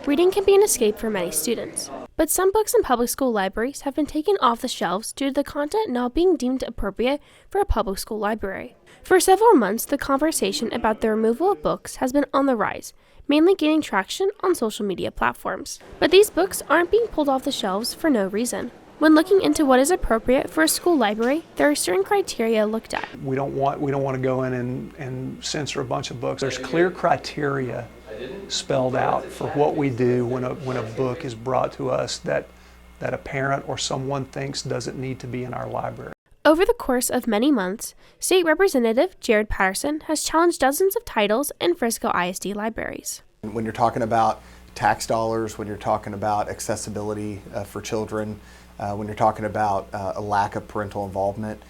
Reading can be an escape for many students, but some books in public school libraries have been taken off the shelves due to the content not being deemed appropriate for a public school library. For several months, the conversation about the removal of books has been on the rise, mainly gaining traction on social media platforms. But these books aren't being pulled off the shelves for no reason. When looking into what is appropriate for a school library, there are certain criteria looked at. We don't want to go in and censor a bunch of books. There's clear criteria spelled out for what we do when a book is brought to us that a parent or someone thinks doesn't need to be in our library. Over the course of many months, State Representative Jared Patterson has challenged dozens of titles in Frisco ISD libraries. When you're talking about tax dollars, when you're talking about accessibility for children, when you're talking about a lack of parental involvement,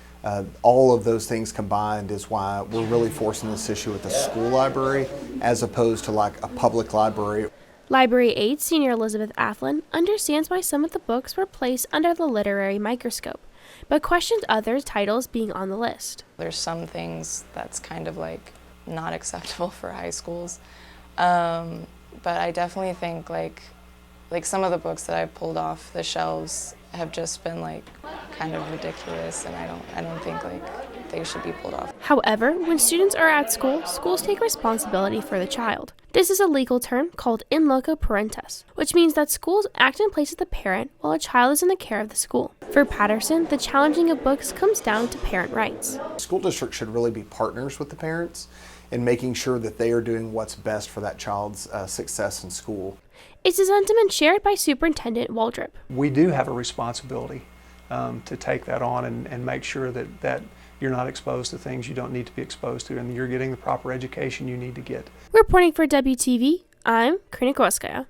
all of those things combined is why we're really forcing this issue at the school library as opposed to like a public library. Library aide Senior Elizabeth Athlin understands why some of the books were placed under the literary microscope, but questions other titles being on the list. There's some things that's kind of like not acceptable for high schools, but I definitely think like some of the books that I pulled off the shelves have just been like kind of ridiculous, and I don't think like they should be pulled off. However, when students are at school, schools take responsibility for the child. This is a legal term called in loco parentis, which means that schools act in place of the parent while a child is in the care of the school. For Patterson, the challenging of books comes down to parent rights. School districts should really be partners with the parents in making sure that they are doing what's best for that child's success in school. It's a sentiment shared by Superintendent Waldrop. We do have a responsibility to take that on and make sure that you're not exposed to things you don't need to be exposed to, and you're getting the proper education you need to get. Reporting for WTV, I'm Karina Grokhovskaya.